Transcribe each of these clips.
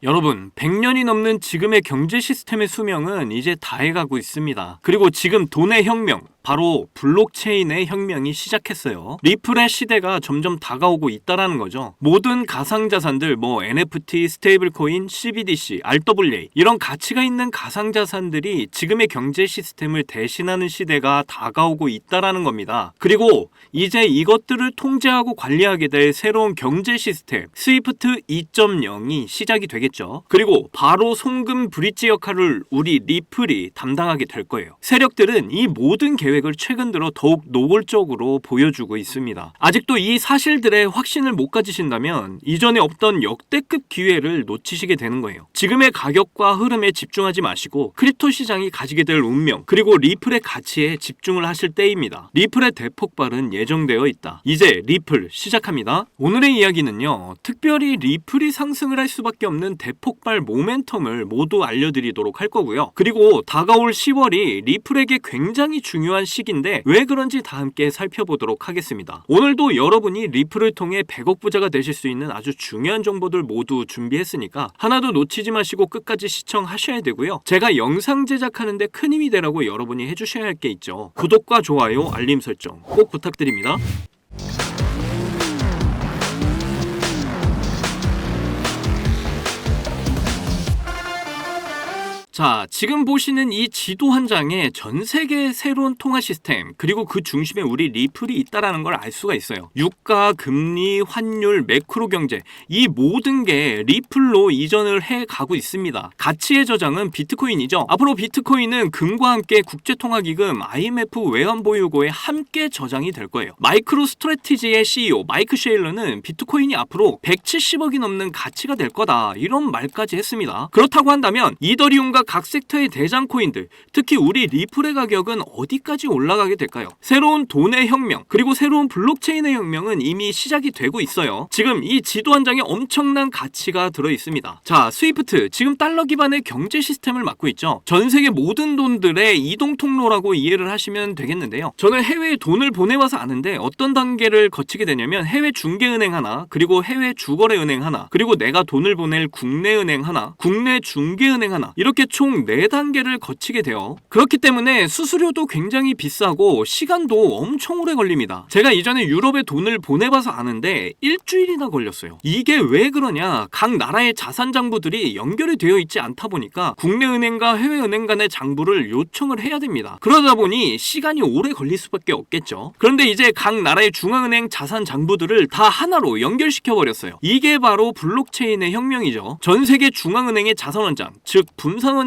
여러분, 100년이 넘는 지금의 경제 시스템의 수명은 이제 다해가고 있습니다. 그리고 지금 돈의 혁명, 바로 블록체인의 혁명이 시작했어요. 리플의 시대가 점점 다가오고 있다라는 거죠. 모든 가상자산들, NFT, 스테이블코인, CBDC, RWA 이런 가치가 있는 가상자산들이 지금의 경제 시스템을 대신하는 시대가 다가오고 있다라는 겁니다. 그리고 이제 이것들을 통제하고 관리하게 될 새로운 경제 시스템, 스위프트 2.0이 시작이 되겠죠. 그리고 바로 송금 브릿지 역할을 우리 리플이 담당하게 될 거예요. 세력들은 이 모든 계획을 최근 들어 더욱 노골적으로 보여주고 있습니다. 아직도 이 사실들에 확신을 못 가지신다면 이전에 없던 역대급 기회를 놓치시게 되는 거예요. 지금의 가격과 흐름에 집중하지 마시고 크립토 시장이 가지게 될 운명, 그리고 리플의 가치에 집중을 하실 때입니다. 리플의 대폭발은 예정되어 있다. 이제 리플 시작합니다. 오늘의 이야기는요, 특별히 리플이 상승을 할 수밖에 없는 대폭발 모멘텀을 모두 알려드리도록 할 거고요. 그리고 다가올 10월이 리플에게 굉장히 중요한 시기인데 왜 그런지 다 함께 살펴보도록 하겠습니다. 오늘도 여러분이 리플을 통해 100억 부자가 되실 수 있는 아주 중요한 정보들 모두 준비했으니까 하나도 놓치지 마시고 끝까지 시청하셔야 되고요. 제가 영상 제작하는데 큰 힘이 되라고 여러분이 해주셔야 할 게 있죠. 구독과 좋아요, 알림 설정 꼭 부탁드립니다. 자, 지금 보시는 이 지도 한 장에 전 세계의 새로운 통화 시스템, 그리고 그 중심에 우리 리플이 있다라는 걸 알 수가 있어요. 유가, 금리, 환율, 매크로 경제, 이 모든 게 리플로 이전을 해 가고 있습니다. 가치의 저장은 비트코인이죠. 앞으로 비트코인은 금과 함께 국제통화기금 IMF 외환보유고에 함께 저장이 될 거예요. 마이크로 스트래티지의 CEO 마이크 셰일러는 비트코인이 앞으로 170억이 넘는 가치가 될 거다, 이런 말까지 했습니다. 그렇다고 한다면 이더리움과 각 섹터의 대장 코인들, 특히 우리 리플의 가격은 어디까지 올라가게 될까요? 새로운 돈의 혁명, 그리고 새로운 블록체인의 혁명은 이미 시작이 되고 있어요. 지금 이 지도 한 장에 엄청난 가치가 들어 있습니다. 자, 스위프트, 지금 달러 기반의 경제 시스템을 맡고 있죠. 전 세계 모든 돈들의 이동 통로라고 이해를 하시면 되겠는데요. 저는 해외에 돈을 보내와서 아는데 어떤 단계를 거치게 되냐면 해외 중개은행 하나, 그리고 해외 주거래은행 하나, 그리고 내가 돈을 보낼 국내은행 하나, 국내 중개은행 하나, 이렇게 총 4단계를 거치게 돼요. 그렇기 때문에 수수료도 굉장히 비싸고 시간도 엄청 오래 걸립니다. 제가 이전에 유럽에 돈을 보내봐서 아는데 일주일이나 걸렸어요. 이게 왜 그러냐? 각 나라의 자산 장부들이 연결이 되어 있지 않다 보니까 국내 은행과 해외 은행 간의 장부를 요청을 해야 됩니다. 그러다 보니 시간이 오래 걸릴 수밖에 없겠죠. 그런데 이제 각 나라의 중앙은행 자산 장부들을 다 하나로 연결시켜 버렸어요. 이게 바로 블록체인의 혁명이죠. 전 세계 중앙은행의 자산원장, 즉 분산원장들을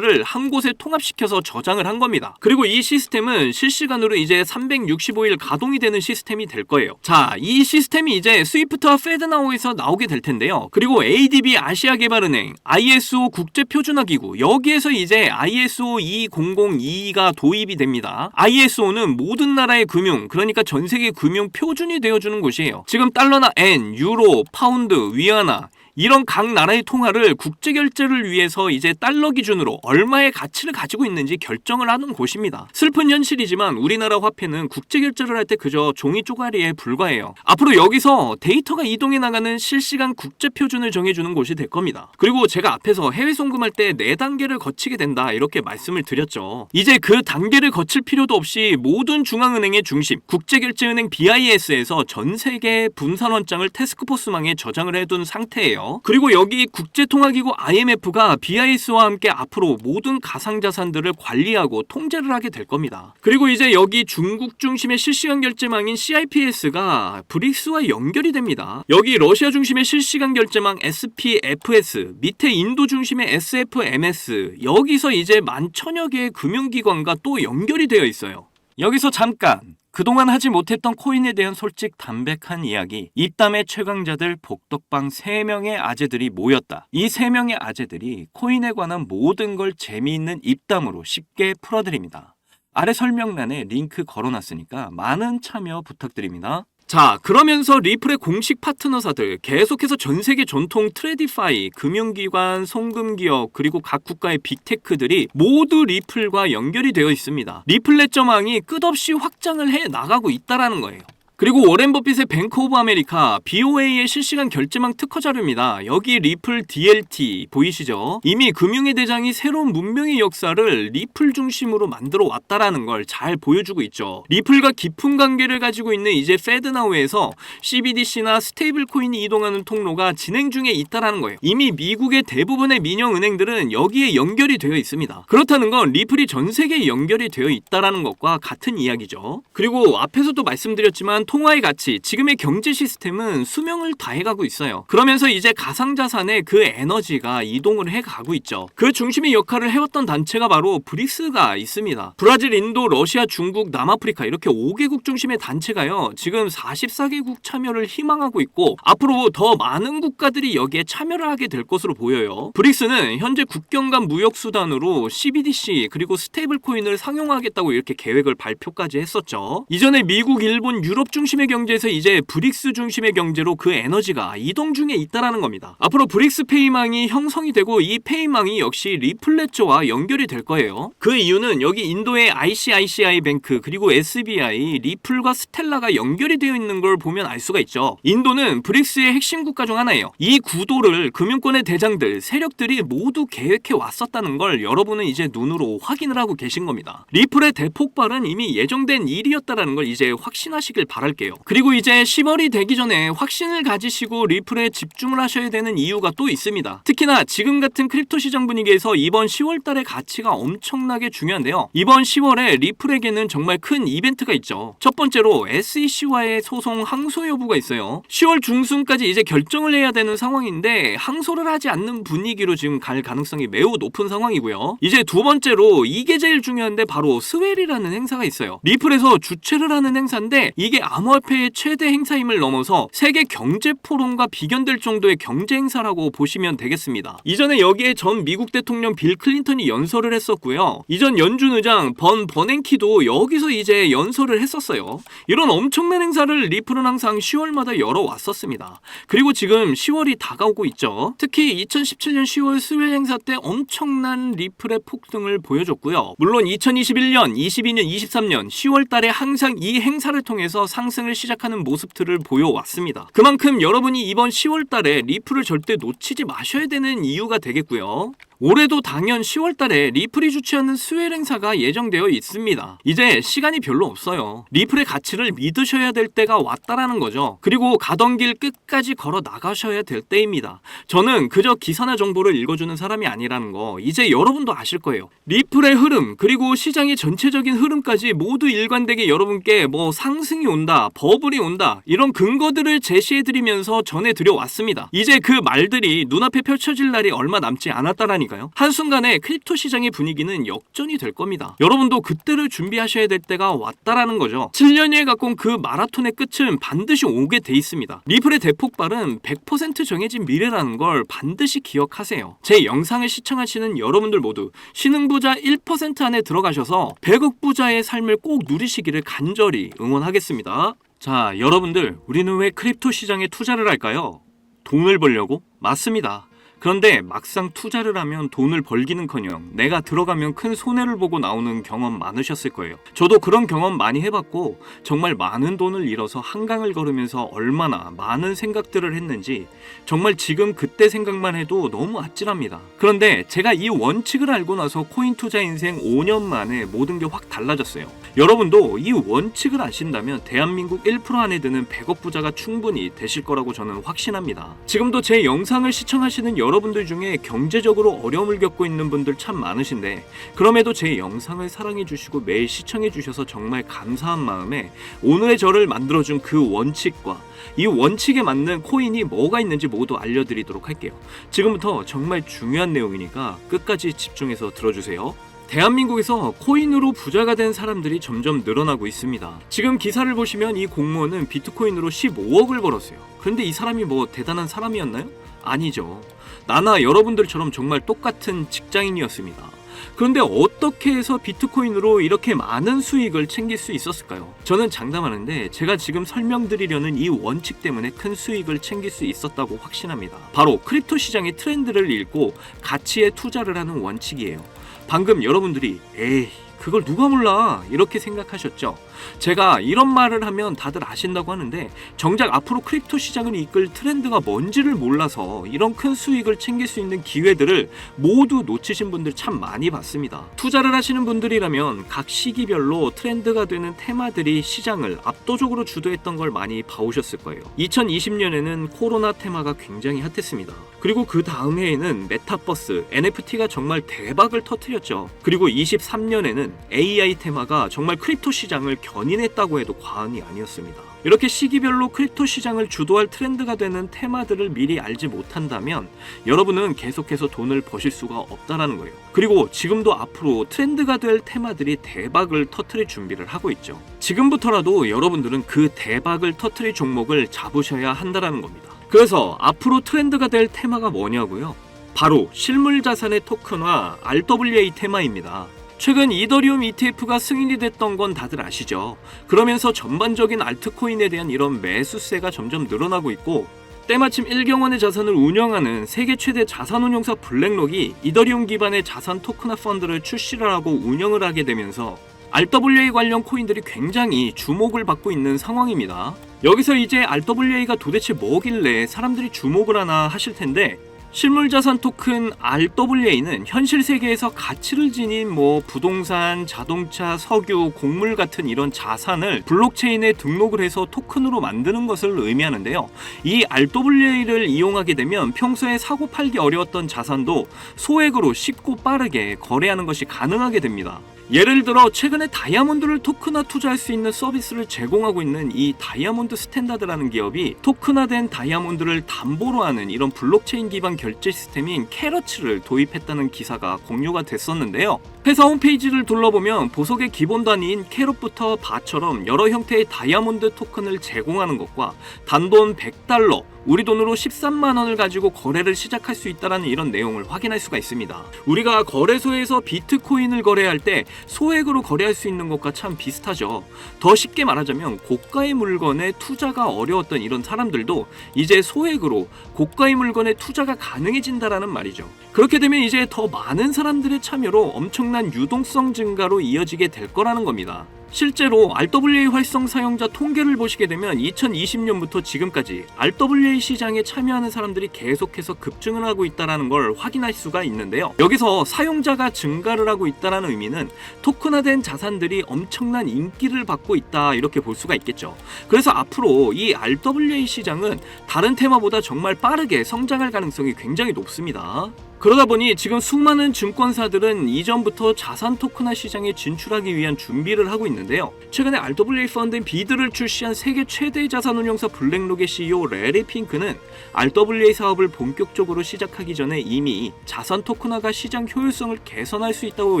한 곳에 통합시켜서 저장을 한 겁니다. 그리고 이 시스템은 실시간으로 이제 365일 가동이 되는 시스템이 될 거예요. 자, 이 시스템이 이제 스위프트와 페드나우에서 나오게 될 텐데요. 그리고 ADB 아시아개발은행, ISO 국제표준화기구, 여기에서 이제 ISO 20022가 도입이 됩니다. ISO는 모든 나라의 금융, 그러니까 전 세계 금융 표준이 되어주는 곳이에요. 지금 달러나 엔, 유로, 파운드, 위안화, 이런 각 나라의 통화를 국제결제를 위해서 이제 달러 기준으로 얼마의 가치를 가지고 있는지 결정을 하는 곳입니다. 슬픈 현실이지만 우리나라 화폐는 국제결제를 할 때 그저 종이 쪼가리에 불과해요. 앞으로 여기서 데이터가 이동해 나가는 실시간 국제표준을 정해주는 곳이 될 겁니다. 그리고 제가 앞에서 해외 송금할 때 4단계를 거치게 된다, 이렇게 말씀을 드렸죠. 이제 그 단계를 거칠 필요도 없이 모든 중앙은행의 중심, 국제결제은행 BIS에서 전 세계 분산원장을 태스크포스망에 저장을 해둔 상태예요. 그리고 여기 국제통화기구 IMF가 BIS와 함께 앞으로 모든 가상자산들을 관리하고 통제를 하게 될 겁니다. 그리고 이제 여기 중국 중심의 실시간 결제망인 CIPS가 브릭스와 연결이 됩니다. 여기 러시아 중심의 실시간 결제망 SPFS, 밑에 인도 중심의 SFMS, 여기서 이제 11,000여 개의 금융기관과 또 연결이 되어 있어요. 여기서 잠깐! 그동안 하지 못했던 코인에 대한 솔직 담백한 이야기. 입담의 최강자들 복덕방 3명의 아재들이 모였다. 이 3명의 아재들이 코인에 관한 모든 걸 재미있는 입담으로 쉽게 풀어드립니다. 아래 설명란에 링크 걸어놨으니까 많은 참여 부탁드립니다. 자, 그러면서 리플의 공식 파트너사들, 계속해서 전세계 전통 트레디파이, 금융기관, 송금기업, 그리고 각 국가의 빅테크들이 모두 리플과 연결이 되어 있습니다. 리플 내점망이 끝없이 확장을 해 나가고 있다라는 거예요. 그리고 워렌 버핏의 뱅크 오브 아메리카 BOA의 실시간 결제망 특허 자료입니다. 여기 리플 DLT 보이시죠? 이미 금융의 대장이 새로운 문명의 역사를 리플 중심으로 만들어 왔다라는 걸 잘 보여주고 있죠. 리플과 깊은 관계를 가지고 있는 이제 페드나우에서 CBDC나 스테이블 코인이 이동하는 통로가 진행 중에 있다라는 거예요. 이미 미국의 대부분의 민영 은행들은 여기에 연결이 되어 있습니다. 그렇다는 건 리플이 전 세계에 연결이 되어 있다라는 것과 같은 이야기죠. 그리고 앞에서도 말씀드렸지만 통화의 가치, 지금의 경제 시스템은 수명을 다해가고 있어요. 그러면서 이제 가상자산의 그 에너지가 이동을 해가고 있죠. 그 중심의 역할을 해왔던 단체가 바로 브릭스가 있습니다. 브라질, 인도, 러시아, 중국, 남아프리카 이렇게 5개국 중심의 단체가요. 지금 44개국 참여를 희망하고 있고 앞으로 더 많은 국가들이 여기에 참여를 하게 될 것으로 보여요. 브릭스는 현재 국경 간 무역 수단으로 CBDC 그리고 스테이블 코인을 상용하겠다고 이렇게 계획을 발표까지 했었죠. 이전에 미국, 일본, 유럽 중심의 경제에서 이제 브릭스 중심의 경제로 그 에너지가 이동 중에 있다라는 겁니다. 앞으로 브릭스 페이망이 형성이 되고 이 페이망이 역시 리플레저와 연결이 될 거예요. 그 이유는 여기 인도의 ICICI 뱅크 그리고 SBI, 리플과 스텔라가 연결이 되어 있는 걸 보면 알 수가 있죠. 인도는 브릭스의 핵심 국가 중 하나예요. 이 구도를 금융권의 대장들, 세력들이 모두 계획해 왔었다는 걸 여러분은 이제 눈으로 확인을 하고 계신 겁니다. 리플의 대폭발은 이미 예정된 일이었다라는 걸 이제 확신하시길 바랄게요. 그리고 이제 10월이 되기 전에 확신을 가지시고 리플에 집중을 하셔야 되는 이유가 또 있습니다. 특히나 지금 같은 크립토 시장 분위기에서 이번 10월 달의 가치가 엄청나게 중요한데요. 이번 10월에 리플에게는 정말 큰 이벤트가 있죠. 첫 번째로 SEC와의 소송 항소 여부가 있어요. 10월 중순까지 이제 결정을 해야 되는 상황인데 항소를 하지 않는 분위기로 지금 갈 가능성이 매우 높은 상황이고요. 이제 두 번째로 이게 제일 중요한데 바로 스웰이라는 행사가 있어요. 리플에서 주최를 하는 행사인데 이게 암호화폐의 최대 행사임을 넘어서 세계 경제 포럼과 비견될 정도의 경제 행사라고 보시면 되겠습니다. 이전에 여기에 전 미국 대통령 빌 클린턴이 연설을 했었고요. 이전 연준 의장 번 버냉키도 여기서 이제 연설을 했었어요. 이런 엄청난 행사를 리플은 항상 10월마다 열어왔었습니다. 그리고 지금 10월이 다가오고 있죠. 특히 2017년 10월 스웰 행사 때 엄청난 리플의 폭등을 보여줬고요. 물론 2021년, 22년, 23년 10월 달에 항상 이 행사를 통해서 상승을 시작하는 모습들을 보여왔습니다. 그만큼 여러분이 이번 10월 달에 리플을 절대 놓치지 마셔야 되는 이유가 되겠고요. 올해도 당연 10월 달에 리플이 주최하는 스웰 행사가 예정되어 있습니다. 이제 시간이 별로 없어요. 리플의 가치를 믿으셔야 될 때가 왔다라는 거죠. 그리고 가던 길 끝까지 걸어 나가셔야 될 때입니다. 저는 그저 기사나 정보를 읽어주는 사람이 아니라는 거 이제 여러분도 아실 거예요. 리플의 흐름 그리고 시장의 전체적인 흐름까지 모두 일관되게 여러분께 뭐 상승이 온다, 버블이 온다 이런 근거들을 제시해드리면서 전해드려 왔습니다. 이제 그 말들이 눈앞에 펼쳐질 날이 얼마 남지 않았다라니 한순간에 크립토 시장의 분위기는 역전이 될 겁니다. 여러분도 그때를 준비하셔야 될 때가 왔다라는 거죠. 7년여에 가까운 그 마라톤의 끝은 반드시 오게 돼 있습니다. 리플의 대폭발은 100% 정해진 미래라는 걸 반드시 기억하세요. 제 영상을 시청하시는 여러분들 모두 신흥부자 1% 안에 들어가셔서 100억 부자의 삶을 꼭 누리시기를 간절히 응원하겠습니다. 자, 여러분들 우리는 왜 크립토 시장에 투자를 할까요? 돈을 벌려고? 맞습니다. 그런데 막상 투자를 하면 돈을 벌기는커녕 내가 들어가면 큰 손해를 보고 나오는 경험 많으셨을 거예요. 저도 그런 경험 많이 해봤고 정말 많은 돈을 잃어서 한강을 걸으면서 얼마나 많은 생각들을 했는지 정말 지금 그때 생각만 해도 너무 아찔합니다. 그런데 제가 이 원칙을 알고 나서 코인 투자 인생 5년 만에 모든 게 확 달라졌어요. 여러분도 이 원칙을 아신다면 대한민국 1% 안에 드는 100억 부자가 충분히 되실 거라고 저는 확신합니다. 지금도 제 영상을 시청하시는 여러분들 중에 경제적으로 어려움을 겪고 있는 분들 참 많으신데 그럼에도 제 영상을 사랑해주시고 매일 시청해주셔서 정말 감사한 마음에 오늘의 저를 만들어준 그 원칙과 이 원칙에 맞는 코인이 뭐가 있는지 모두 알려드리도록 할게요. 지금부터 정말 중요한 내용이니까 끝까지 집중해서 들어주세요. 대한민국에서 코인으로 부자가 된 사람들이 점점 늘어나고 있습니다. 지금 기사를 보시면 이 공무원은 비트코인으로 15억을 벌었어요. 그런데 이 사람이 뭐 대단한 사람이었나요? 아니죠. 나나 여러분들처럼 정말 똑같은 직장인이었습니다. 그런데 어떻게 해서 비트코인으로 이렇게 많은 수익을 챙길 수 있었을까요? 저는 장담하는데 제가 지금 설명드리려는 이 원칙 때문에 큰 수익을 챙길 수 있었다고 확신합니다. 바로 크립토 시장의 트렌드를 읽고 가치에 투자를 하는 원칙이에요. 방금 여러분들이 에이 그걸 누가 몰라 이렇게 생각하셨죠. 제가 이런 말을 하면 다들 아신다고 하는데 정작 앞으로 크립토 시장을 이끌 트렌드가 뭔지를 몰라서 이런 큰 수익을 챙길 수 있는 기회들을 모두 놓치신 분들 참 많이 봤습니다. 투자를 하시는 분들이라면 각 시기별로 트렌드가 되는 테마들이 시장을 압도적으로 주도했던 걸 많이 봐오셨을 거예요. 2020년에는 코로나 테마가 굉장히 핫했습니다. 그리고 그 다음 해에는 메타버스, NFT가 정말 대박을 터뜨렸죠. 그리고 23년에는 AI 테마가 정말 크립토 시장을 견인했다고 해도 과언이 아니었습니다. 이렇게 시기별로 크립토 시장을 주도할 트렌드가 되는 테마들을 미리 알지 못한다면 여러분은 계속해서 돈을 버실 수가 없다라는 거예요. 그리고 지금도 앞으로 트렌드가 될 테마들이 대박을 터뜨릴 준비를 하고 있죠. 지금부터라도 여러분들은 그 대박을 터뜨릴 종목을 잡으셔야 한다라는 겁니다. 그래서 앞으로 트렌드가 될 테마가 뭐냐고요? 바로 실물 자산의 토큰화 RWA 테마입니다. 최근 이더리움 ETF가 승인이 됐던 건 다들 아시죠? 그러면서 전반적인 알트코인에 대한 이런 매수세가 점점 늘어나고 있고 때마침 1경원의 자산을 운영하는 세계 최대 자산운용사 블랙록이 이더리움 기반의 자산 토큰화 펀드를 출시를 하고 운영을 하게 되면서 RWA 관련 코인들이 굉장히 주목을 받고 있는 상황입니다. 여기서 이제 RWA가 도대체 뭐길래 사람들이 주목을 하나 하실 텐데 실물자산 토큰 RWA는 현실 세계에서 가치를 지닌 부동산, 자동차, 석유, 곡물 같은 이런 자산을 블록체인에 등록을 해서 토큰으로 만드는 것을 의미하는데요. 이 RWA를 이용하게 되면 평소에 사고 팔기 어려웠던 자산도 소액으로 쉽고 빠르게 거래하는 것이 가능하게 됩니다. 예를 들어 최근에 다이아몬드를 토큰화 투자할 수 있는 서비스를 제공하고 있는 이 다이아몬드 스탠다드라는 기업이 토큰화된 다이아몬드를 담보로 하는 이런 블록체인 기반 결제 시스템인 캐러츠를 도입했다는 기사가 공유가 됐었는데요. 회사 홈페이지를 둘러보면 보석의 기본 단위인 캐럿부터 바처럼 여러 형태의 다이아몬드 토큰을 제공하는 것과 단돈 $100, 우리 돈으로 13만 원을 가지고 거래를 시작할 수 있다는 이런 내용을 확인할 수가 있습니다. 우리가 거래소에서 비트코인을 거래할 때 소액으로 거래할 수 있는 것과 참 비슷하죠. 더 쉽게 말하자면 고가의 물건에 투자가 어려웠던 이런 사람들도 이제 소액으로 고가의 물건에 투자가 가능해진다라는 말이죠. 그렇게 되면 이제 더 많은 사람들의 참여로 엄청난 유동성 증가로 이어지게 될 거라는 겁니다. 실제로 RWA 활성 사용자 통계를 보시게 되면 2020년부터 지금까지 RWA 시장에 참여하는 사람들이 계속해서 급증을 하고 있다는 걸 확인할 수가 있는데요. 여기서 사용자가 증가를 하고 있다는 의미는 토큰화된 자산들이 엄청난 인기를 받고 있다 이렇게 볼 수가 있겠죠. 그래서 앞으로 이 RWA 시장은 다른 테마보다 정말 빠르게 성장할 가능성이 굉장히 높습니다. 그러다 보니 지금 수많은 증권사들은 이전부터 자산 토큰화 시장에 진출하기 위한 준비를 하고 있는데요. 최근에 RWA 펀드인 비드를 출시한 세계 최대 자산운용사 블랙록의 CEO 레리 핑크는 RWA 사업을 본격적으로 시작하기 전에 이미 자산 토큰화가 시장 효율성을 개선할 수 있다고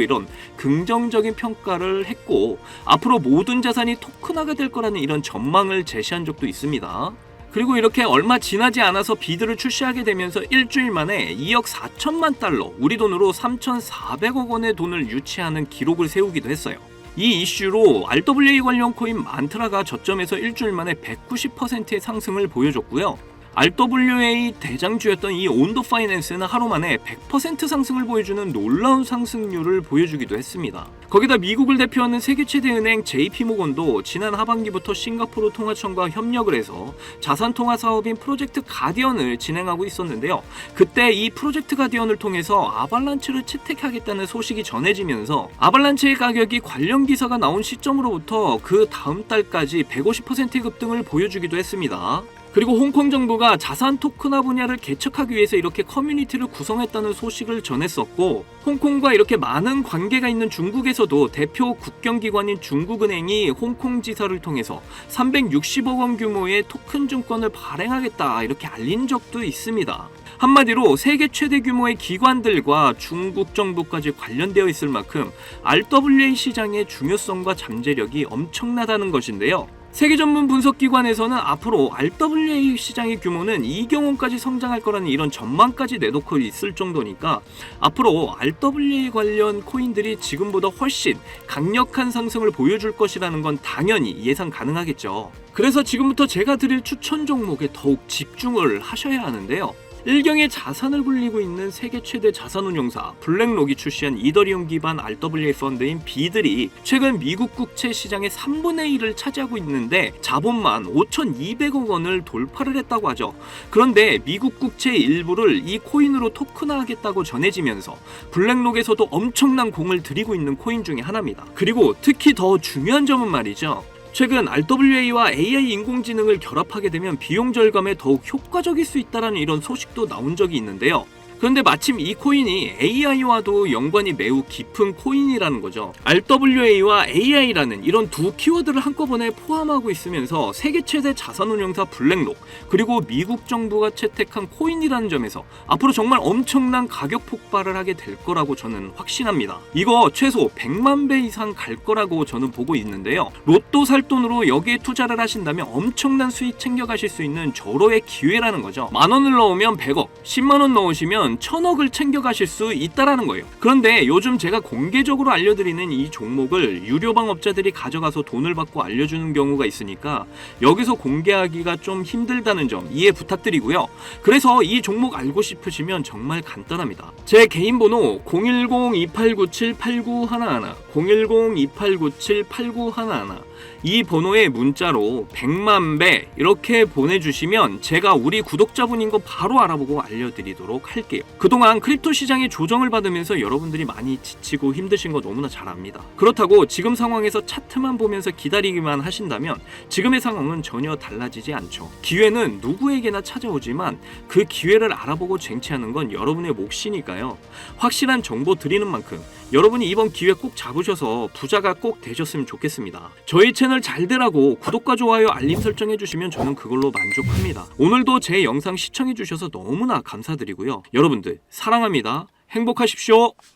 이런 긍정적인 평가를 했고 앞으로 모든 자산이 토큰화가 될 거라는 이런 전망을 제시한 적도 있습니다. 그리고 이렇게 얼마 지나지 않아서 비드를 출시하게 되면서 일주일 만에 2억 4천만 달러, 우리 돈으로 3,400억 원의 돈을 유치하는 기록을 세우기도 했어요. 이 이슈로 RWA 관련 코인 만트라가 저점에서 일주일 만에 190%의 상승을 보여줬고요. RWA 대장주였던 이 온도 파이낸스는 하루 만에 100% 상승을 보여주는 놀라운 상승률을 보여주기도 했습니다. 거기다 미국을 대표하는 세계 최대 은행 JP모건도 지난 하반기부터 싱가포르 통화청과 협력을 해서 자산 통화 사업인 프로젝트 가디언을 진행하고 있었는데요. 그때 이 프로젝트 가디언을 통해서 아발란체를 채택하겠다는 소식이 전해지면서 아발란체의 가격이 관련 기사가 나온 시점으로부터 그 다음 달까지 150%의 급등을 보여주기도 했습니다. 그리고 홍콩 정부가 자산 토큰화 분야를 개척하기 위해서 이렇게 커뮤니티를 구성했다는 소식을 전했었고 홍콩과 이렇게 많은 관계가 있는 중국에서도 대표 국경기관인 중국은행이 홍콩 지사를 통해서 360억 원 규모의 토큰 증권을 발행하겠다 이렇게 알린 적도 있습니다. 한마디로 세계 최대 규모의 기관들과 중국 정부까지 관련되어 있을 만큼 RWA 시장의 중요성과 잠재력이 엄청나다는 것인데요. 세계 전문 분석기관에서는 앞으로 RWA 시장의 규모는 2경원까지 성장할 거라는 이런 전망까지 내놓고 있을 정도니까 앞으로 RWA 관련 코인들이 지금보다 훨씬 강력한 상승을 보여줄 것이라는 건 당연히 예상 가능하겠죠. 그래서 지금부터 제가 드릴 추천 종목에 더욱 집중을 하셔야 하는데요. 일경의 자산을 굴리고 있는 세계 최대 자산운용사 블랙록이 출시한 이더리움 기반 RWA 펀드인 비들이 최근 미국 국채 시장의 3분의 1을 차지하고 있는데 자본만 5,200억 원을 돌파를 했다고 하죠. 그런데 미국 국채의 일부를 이 코인으로 토큰화하겠다고 전해지면서 블랙록에서도 엄청난 공을 들이고 있는 코인 중에 하나입니다. 그리고 특히 더 중요한 점은 말이죠. 최근 RWA와 AI 인공지능을 결합하게 되면 비용 절감에 더욱 효과적일 수 있다는 이런 소식도 나온 적이 있는데요. 그런데 마침 이 코인이 AI와도 연관이 매우 깊은 코인이라는 거죠. RWA와 AI라는 이런 두 키워드를 한꺼번에 포함하고 있으면서 세계 최대 자산운용사 블랙록 그리고 미국 정부가 채택한 코인이라는 점에서 앞으로 정말 엄청난 가격 폭발을 하게 될 거라고 저는 확신합니다. 이거 최소 100만 배 이상 갈 거라고 저는 보고 있는데요. 로또 살 돈으로 여기에 투자를 하신다면 엄청난 수익 챙겨가실 수 있는 절호의 기회라는 거죠. 10,000원을 넣으면 100억, 10만원 넣으시면 1,000억을 챙겨가실 수 있다라는 거예요. 그런데 요즘 제가 공개적으로 알려드리는 이 종목을 유료방 업자들이 가져가서 돈을 받고 알려주는 경우가 있으니까 여기서 공개하기가 좀 힘들다는 점 이해 부탁드리고요. 그래서 이 종목 알고 싶으시면 정말 간단합니다. 제 개인 번호 010-2897-8911 010-2897-8911 이 번호에 문자로 100만 배 이렇게 보내주시면 제가 우리 구독자분인 거 바로 알아보고 알려드리도록 할게요. 그동안 크립토 시장의 조정을 받으면서 여러분들이 많이 지치고 힘드신 거 너무나 잘 압니다. 그렇다고 지금 상황에서 차트만 보면서 기다리기만 하신다면 지금의 상황은 전혀 달라지지 않죠. 기회는 누구에게나 찾아오지만 그 기회를 알아보고 쟁취하는 건 여러분의 몫이니까요. 확실한 정보 드리는 만큼 여러분이 이번 기회 꼭 잡으셔서 부자가 꼭 되셨으면 좋겠습니다. 저희 채널 잘 되라고 구독과 좋아요 알림 설정해 주시면 저는 그걸로 만족합니다. 오늘도 제 영상 시청해 주셔서 너무나 감사드리고요. 여러분들 사랑합니다. 행복하십시오.